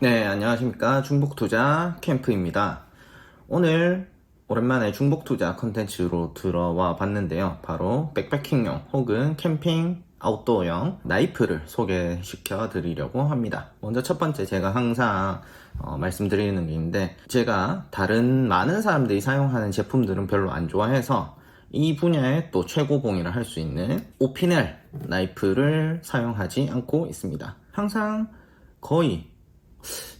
네, 안녕하십니까. 중복투자 캠프입니다. 오늘 오랜만에 중복투자 컨텐츠로 들어와 봤는데요. 바로 백패킹용 혹은 캠핑 아웃도어용 나이프를 소개시켜 드리려고 합니다. 먼저 첫 번째, 제가 항상 말씀드리는 게 있는데, 제가 다른 많은 사람들이 사용하는 제품들은 별로 안 좋아해서 이 분야에 또 최고봉이라 할 수 있는 오피넬 나이프를 사용하지 않고 있습니다. 항상 거의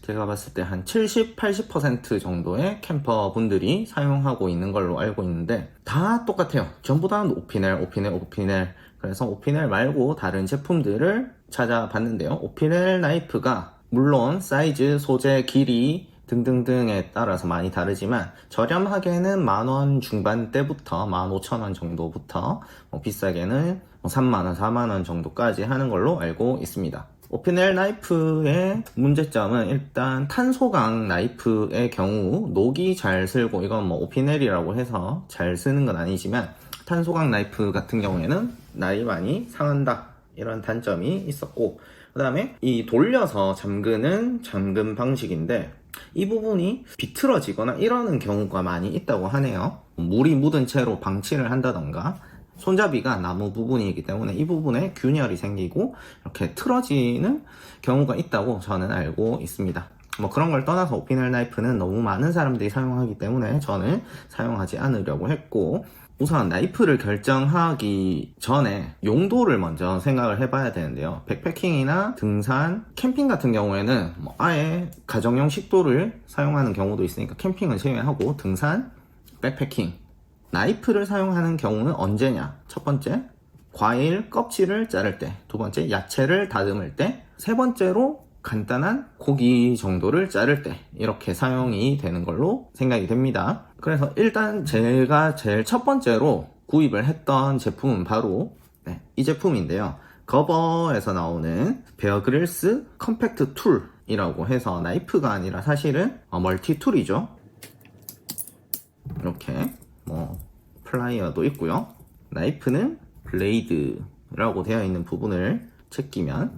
제가 봤을 때 한 70, 80% 정도의 캠퍼 분들이 사용하고 있는 걸로 알고 있는데 다 똑같아요. 전부 다 오피넬. 그래서 오피넬 말고 다른 제품들을 찾아봤는데요. 오피넬 나이프가 물론 사이즈, 소재, 길이 등등등에 따라서 많이 다르지만 저렴하게는 10,000원 중반대부터 15,000원 정도부터 비싸게는 30,000원, 40,000원 정도까지 하는 걸로 알고 있습니다. 오피넬 나이프의 문제점은 일단 탄소강 나이프의 경우 녹이 잘 슬고, 이건 뭐 오피넬이라고 해서 잘 쓰는 건 아니지만 탄소강 나이프 같은 경우에는 날이 많이 상한다, 이런 단점이 있었고, 그 다음에 이 돌려서 잠그는 잠금 방식인데 이 부분이 비틀어지거나 이러는 경우가 많이 있다고 하네요. 물이 묻은 채로 방치를 한다던가, 손잡이가 나무 부분이기 때문에 이 부분에 균열이 생기고 이렇게 틀어지는 경우가 있다고 저는 알고 있습니다. 뭐 그런 걸 떠나서 오피넬 나이프는 너무 많은 사람들이 사용하기 때문에 저는 사용하지 않으려고 했고, 우선 나이프를 결정하기 전에 용도를 먼저 생각을 해봐야 되는데요. 백패킹이나 등산, 캠핑 같은 경우에는 뭐 아예 가정용 식도를 사용하는 경우도 있으니까 캠핑은 제외하고 등산, 백패킹, 나이프를 사용하는 경우는 언제냐? 첫 번째, 과일 껍질을 자를 때. 두 번째, 야채를 다듬을 때. 세 번째로, 간단한 고기 정도를 자를 때. 이렇게 사용이 되는 걸로 생각이 됩니다. 그래서 일단 제가 제일 첫 번째로 구입을 했던 제품은 바로 이 제품인데요. 거버에서 나오는 베어그릴스 컴팩트 툴이라고 해서 나이프가 아니라 사실은 멀티 툴이죠. 이렇게 플라이어도 있고요. 나이프는 블레이드라고 되어 있는 부분을 제끼면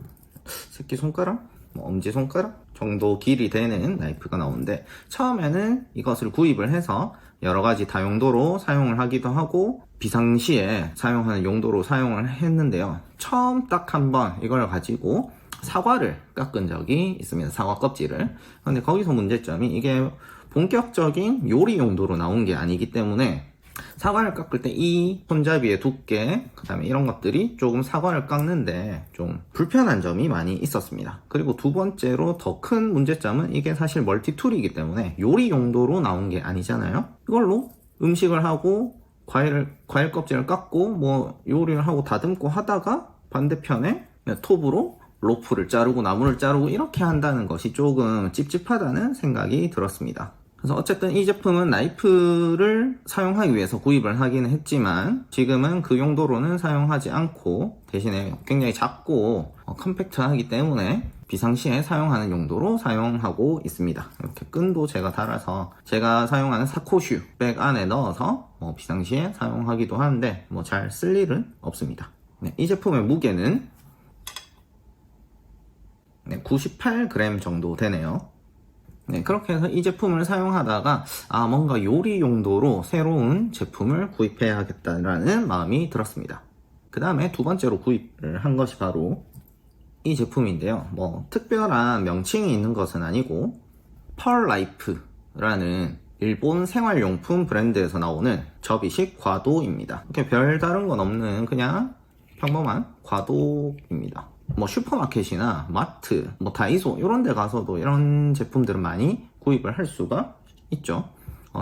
새끼손가락, 엄지손가락 정도 길이 되는 나이프가 나오는데, 처음에는 이것을 구입을 해서 여러가지 다용도로 사용을 하기도 하고 비상시에 사용하는 용도로 사용을 했는데요. 처음 딱 한번 이걸 가지고 사과를 깎은 적이 있습니다. 사과 껍질을. 근데 거기서 문제점이, 이게 본격적인 요리 용도로 나온 게 아니기 때문에 사과를 깎을 때 이 손잡이의 두께, 그 다음에 이런 것들이 조금 사과를 깎는데 좀 불편한 점이 많이 있었습니다. 그리고 두 번째로 더 큰 문제점은, 이게 사실 멀티툴이기 때문에 요리 용도로 나온 게 아니잖아요. 이걸로 음식을 하고 과일 껍질을 깎고 요리를 하고 다듬고 하다가 반대편에 톱으로 로프를 자르고 나무를 자르고 이렇게 한다는 것이 조금 찝찝하다는 생각이 들었습니다. 그래서 어쨌든 이 제품은 나이프를 사용하기 위해서 구입을 하기는 했지만 지금은 그 용도로는 사용하지 않고, 대신에 굉장히 작고 컴팩트하기 때문에 비상시에 사용하는 용도로 사용하고 있습니다. 이렇게 끈도 제가 달아서 제가 사용하는 사코슈 백 안에 넣어서 비상시에 사용하기도 하는데 잘 쓸 일은 없습니다. 이 제품의 무게는 98g 정도 되네요. 그렇게 해서 이 제품을 사용하다가 뭔가 요리 용도로 새로운 제품을 구입해야겠다라는 마음이 들었습니다. 그 다음에 두 번째로 구입을 한 것이 바로 이 제품인데요. 특별한 명칭이 있는 것은 아니고 펄라이프라는 일본 생활용품 브랜드에서 나오는 접이식 과도입니다. 이렇게 별다른 건 없는 그냥 평범한 과도입니다. 슈퍼마켓이나 마트, 다이소 이런 데 가서도 이런 제품들은 많이 구입을 할 수가 있죠.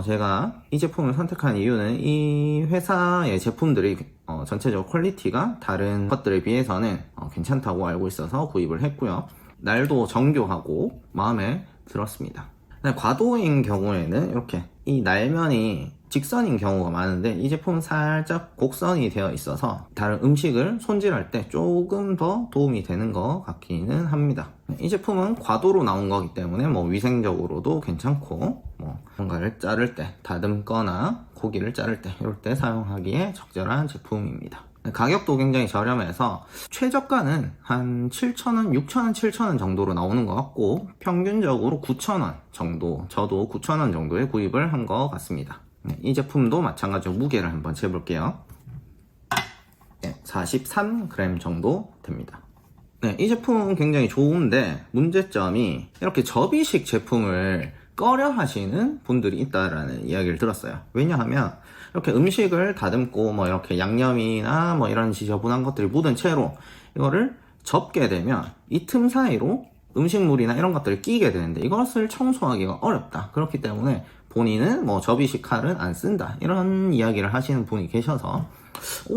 제가 이 제품을 선택한 이유는 이 회사의 제품들이 전체적으로 퀄리티가 다른 것들에 비해서는 괜찮다고 알고 있어서 구입을 했고요. 날도 정교하고 마음에 들었습니다. 과도인 경우에는 이렇게 이 날면이 직선인 경우가 많은데, 이 제품은 살짝 곡선이 되어 있어서 다른 음식을 손질할 때 조금 더 도움이 되는 것 같기는 합니다. 이 제품은 과도로 나온 거기 때문에 위생적으로도 괜찮고 뭔가를 자를 때, 다듬거나 고기를 자를 때 이럴 때 사용하기에 적절한 제품입니다. 가격도 굉장히 저렴해서 최저가는 한 7,000원, 6,000원, 7,000원 정도로 나오는 것 같고 평균적으로 9,000원 정도, 저도 9,000원 정도에 구입을 한 것 같습니다. 이 제품도 마찬가지로 무게를 한번 재볼게요. 43g 정도 됩니다. 이 제품은 굉장히 좋은데 문제점이 이렇게 접이식 제품을 꺼려 하시는 분들이 있다라는 이야기를 들었어요. 왜냐하면 이렇게 음식을 다듬고 뭐 이렇게 양념이나 뭐 이런 지저분한 것들이 묻은 채로 이거를 접게 되면 이 틈 사이로 음식물이나 이런 것들이 끼게 되는데 이것을 청소하기가 어렵다. 그렇기 때문에 본인은 뭐 접이식 칼은 안 쓴다. 이런 이야기를 하시는 분이 계셔서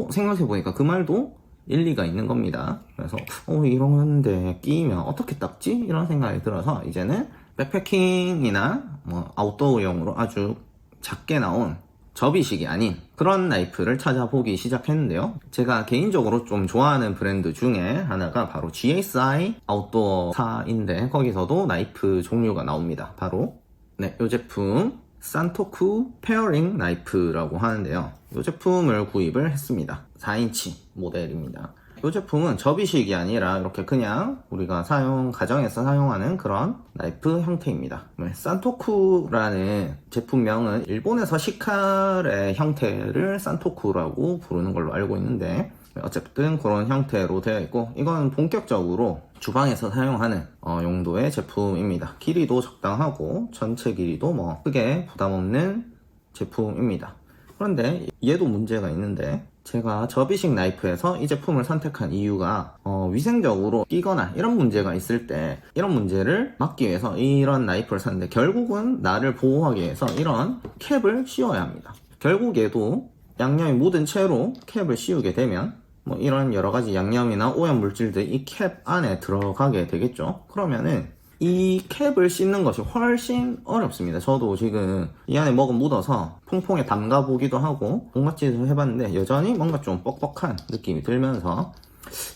생각해보니까 그 말도 일리가 있는 겁니다. 그래서 이런데 끼면 어떻게 닦지? 이런 생각이 들어서 이제는 백패킹이나 뭐 아웃도어용으로 아주 작게 나온 접이식이 아닌 그런 나이프를 찾아보기 시작했는데요. 제가 개인적으로 좀 좋아하는 브랜드 중에 하나가 바로 GSI 아웃도어사인데 거기서도 나이프 종류가 나옵니다. 바로 이 제품 산토쿠 페어링 나이프라고 하는데요. 이 제품을 구입을 했습니다. 4인치 모델입니다. 이 제품은 접이식이 아니라 이렇게 그냥 우리가 가정에서 사용하는 그런 나이프 형태입니다. 산토쿠라는 제품명은 일본에서 식칼의 형태를 산토쿠라고 부르는 걸로 알고 있는데 어쨌든 그런 형태로 되어 있고 이건 본격적으로 주방에서 사용하는 용도의 제품입니다. 길이도 적당하고 전체 길이도 뭐 크게 부담 없는 제품입니다. 그런데 얘도 문제가 있는데 제가 접이식 나이프에서 이 제품을 선택한 이유가 위생적으로 끼거나 이런 문제가 있을 때 이런 문제를 막기 위해서 이런 나이프를 샀는데 결국은 나를 보호하기 위해서 이런 캡을 씌워야 합니다. 결국 얘도 양념이 묻은 채로 캡을 씌우게 되면 뭐 이런 여러가지 양념이나 오염 물질들이 이 캡 안에 들어가게 되겠죠. 그러면은 이 캡을 씻는 것이 훨씬 어렵습니다. 저도 지금 이 안에 뭐가 묻어서 퐁퐁에 담가 보기도 하고 본받지도 해봤는데 여전히 뭔가 좀 뻑뻑한 느낌이 들면서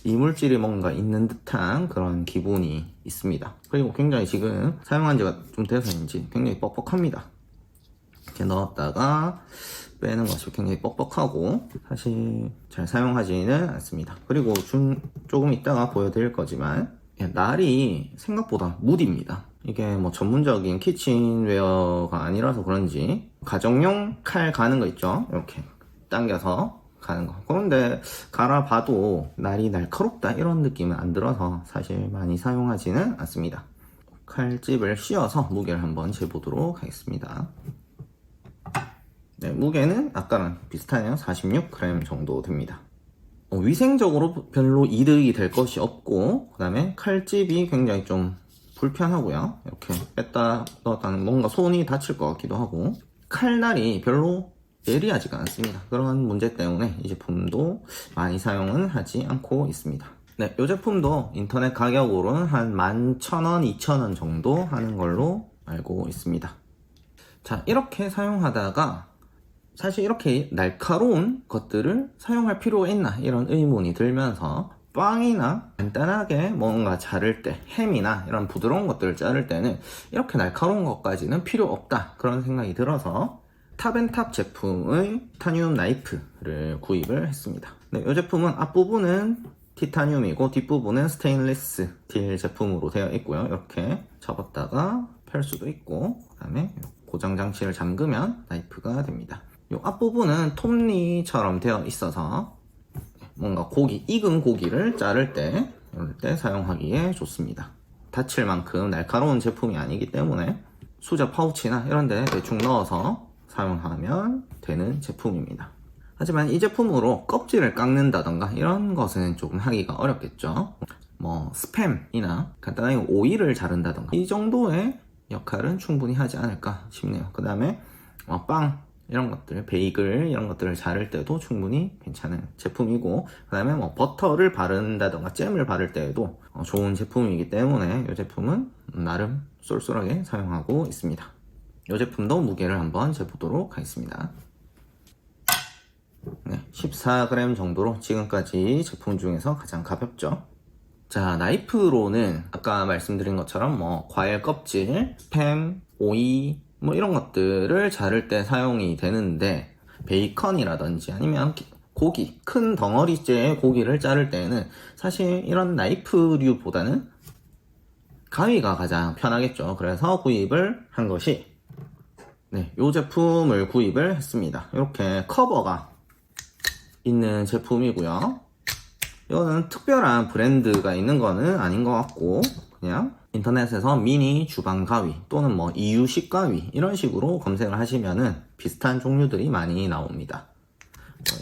이물질이 뭔가 있는 듯한 그런 기분이 있습니다. 그리고 굉장히 지금 사용한 지가 좀 돼서인지 굉장히 뻑뻑합니다. 이렇게 넣었다가 빼는 것이 굉장히 뻑뻑하고 사실 잘 사용하지는 않습니다. 그리고 조금 이따가 보여드릴 거지만 날이 생각보다 무딥니다. 이게 뭐 전문적인 키친웨어가 아니라서 그런지 가정용 칼 가는 거 있죠? 이렇게 당겨서 가는 거. 그런데 갈아봐도 날이 날카롭다 이런 느낌은 안 들어서 사실 많이 사용하지는 않습니다. 칼집을 씌워서 무게를 한번 재보도록 하겠습니다. 무게는 아까랑 비슷하네요. 46g 정도 됩니다. 위생적으로 별로 이득이 될 것이 없고 그 다음에 칼집이 굉장히 좀 불편하고요. 이렇게 뺐다 넣었다는 뭔가 손이 다칠 것 같기도 하고 칼날이 별로 예리하지가 않습니다. 그런 문제 때문에 이 제품도 많이 사용은 하지 않고 있습니다. 이 제품도 인터넷 가격으로는 한 11,000원, 2,000원 정도 하는 걸로 알고 있습니다. 자, 이렇게 사용하다가 사실 이렇게 날카로운 것들을 사용할 필요가 있나 이런 의문이 들면서 빵이나 간단하게 뭔가 자를 때 햄이나 이런 부드러운 것들을 자를 때는 이렇게 날카로운 것까지는 필요 없다 그런 생각이 들어서 탑앤탑 제품의 티타늄 나이프를 구입을 했습니다. 이 제품은 앞부분은 티타늄이고 뒷부분은 스테인리스 스틸 제품으로 되어 있고요. 이렇게 접었다가 펼 수도 있고 그 다음에 고정 장치를 잠그면 나이프가 됩니다. 이 앞부분은 톱니처럼 되어 있어서 뭔가 익은 고기를 자를 때 이럴 때 사용하기에 좋습니다. 다칠 만큼 날카로운 제품이 아니기 때문에 수저 파우치나 이런 데 대충 넣어서 사용하면 되는 제품입니다. 하지만 이 제품으로 껍질을 깎는다던가 이런 것은 조금 하기가 어렵겠죠. 뭐 스팸이나 간단하게 오이를 자른다던가 이 정도의 역할은 충분히 하지 않을까 싶네요. 그 다음에 빵 이런 것들, 베이글 이런 것들을 자를 때도 충분히 괜찮은 제품이고 그 다음에 뭐 버터를 바른다던가 잼을 바를 때에도 좋은 제품이기 때문에 이 제품은 나름 쏠쏠하게 사용하고 있습니다. 이 제품도 무게를 한번 재보도록 하겠습니다. 14g 정도로 지금까지 제품 중에서 가장 가볍죠. 자, 나이프로는 아까 말씀드린 것처럼 뭐 과일 껍질, 햄, 오이 뭐 이런 것들을 자를 때 사용이 되는데 베이컨이라든지 아니면 고기, 큰 덩어리째의 고기를 자를 때는 사실 이런 나이프류보다는 가위가 가장 편하겠죠. 그래서 구입을 한 것이 이 제품을 구입을 했습니다. 이렇게 커버가 있는 제품이고요. 이거는 특별한 브랜드가 있는 거는 아닌 것 같고 그냥 인터넷에서 미니 주방 가위 또는 뭐 이유식 가위 이런 식으로 검색을 하시면은 비슷한 종류들이 많이 나옵니다.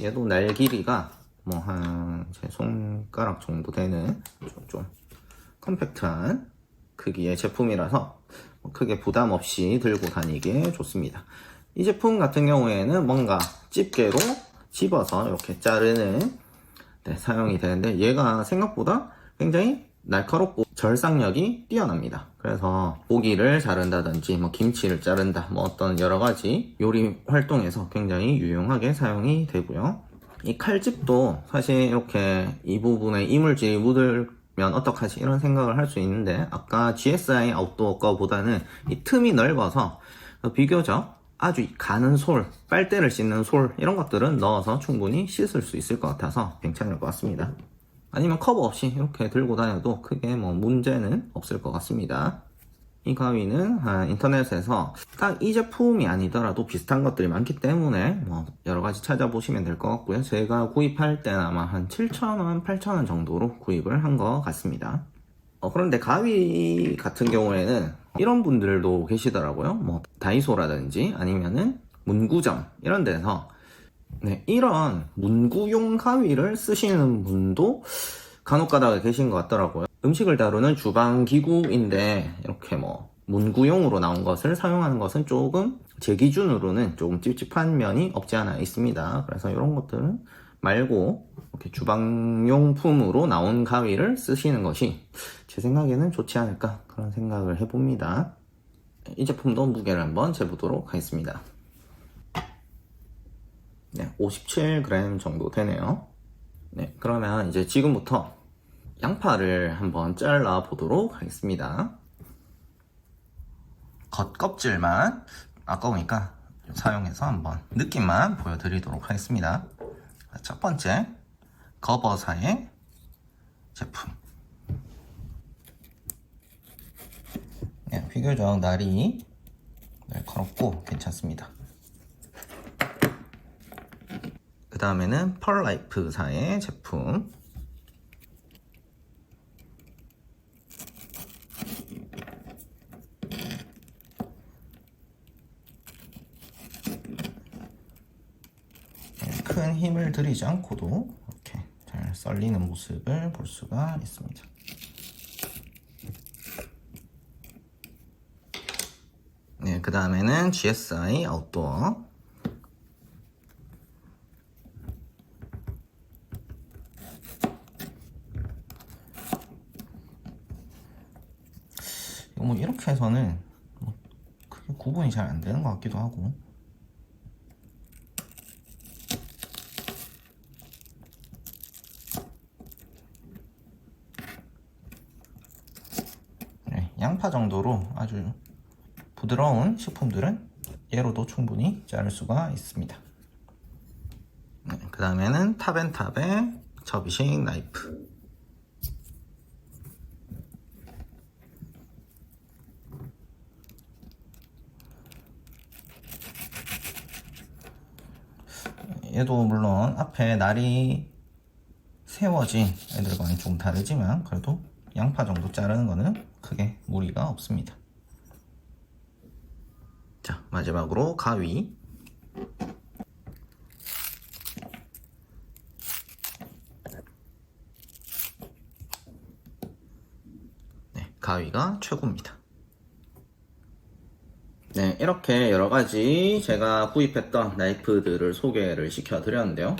얘도 날 길이가 뭐 한 제 손가락 정도 되는 좀 컴팩트한 크기의 제품이라서 크게 부담 없이 들고 다니기에 좋습니다. 이 제품 같은 경우에는 뭔가 집게로 집어서 이렇게 자르는 사용이 되는데 얘가 생각보다 굉장히 날카롭고 절삭력이 뛰어납니다. 그래서 고기를 자른다든지 뭐 김치를 자른다 뭐 어떤 여러가지 요리 활동에서 굉장히 유용하게 사용이 되고요. 이 칼집도 사실 이렇게 이 부분에 이물질이 묻으면 어떡하지 이런 생각을 할 수 있는데 아까 GSI 아웃도어 거보다는 이 틈이 넓어서 비교적 아주 가는 솔, 빨대를 씻는 솔 이런 것들은 넣어서 충분히 씻을 수 있을 것 같아서 괜찮을 것 같습니다. 아니면 커버 없이 이렇게 들고 다녀도 크게 뭐 문제는 없을 것 같습니다. 이 가위는 인터넷에서 딱 이 제품이 아니더라도 비슷한 것들이 많기 때문에 뭐 여러가지 찾아보시면 될 것 같고요. 제가 구입할 때는 아마 한 7,000원, 8,000원 정도로 구입을 한 것 같습니다. 그런데 가위 같은 경우에는 이런 분들도 계시더라고요. 뭐 다이소라든지 아니면은 문구점 이런 데서 이런 문구용 가위를 쓰시는 분도 간혹 가다가 계신 것 같더라고요. 음식을 다루는 주방 기구인데 이렇게 뭐 문구용으로 나온 것을 사용하는 것은 조금 제 기준으로는 조금 찝찝한 면이 없지 않아 있습니다. 그래서 이런 것들은 말고 이렇게 주방용품으로 나온 가위를 쓰시는 것이 제 생각에는 좋지 않을까 그런 생각을 해봅니다. 이 제품도 무게를 한번 재보도록 하겠습니다. 57g 정도 되네요. 그러면 이제 지금부터 양파를 한번 잘라 보도록 하겠습니다. 겉껍질만 아까우니까 사용해서 한번 느낌만 보여드리도록 하겠습니다. 첫 번째 거버사의 제품. 비교적 날이 날카롭고 괜찮습니다. 그 다음에는 펄라이프사의 제품. 큰 힘을 들이지 않고도 이렇게 잘 썰리는 모습을 볼 수가 있습니다. 그 다음에는 GSI 아웃도어. 뭐 이렇게 해서는 크게 구분이 잘 안 되는 것 같기도 하고. 양파 정도로 아주 부드러운 식품들은 얘로도 충분히 자를 수가 있습니다. 그 다음에는 탑앤탑의 접이식 나이프. 얘도 물론 앞에 날이 세워진 애들과는 좀 다르지만 그래도 양파 정도 자르는 거는 크게 무리가 없습니다. 자, 마지막으로 가위. 가위가 최고입니다. 이렇게 여러가지 제가 구입했던 나이프들을 소개를 시켜드렸는데요.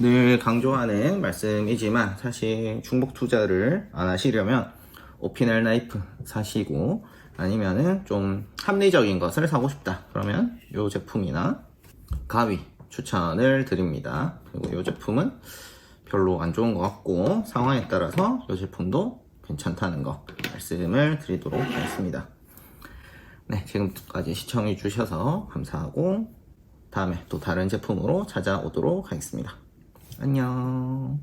늘 강조하는 말씀이지만 사실 중복 투자를 안 하시려면 오피넬 나이프 사시고 아니면은 좀 합리적인 것을 사고 싶다 그러면 이 제품이나 가위 추천을 드립니다. 그리고 이 제품은 별로 안 좋은 것 같고 상황에 따라서 이 제품도 괜찮다는 거 말씀을 드리도록 하겠습니다. 지금까지 시청해 주셔서 감사하고 다음에 또 다른 제품으로 찾아오도록 하겠습니다. 안녕.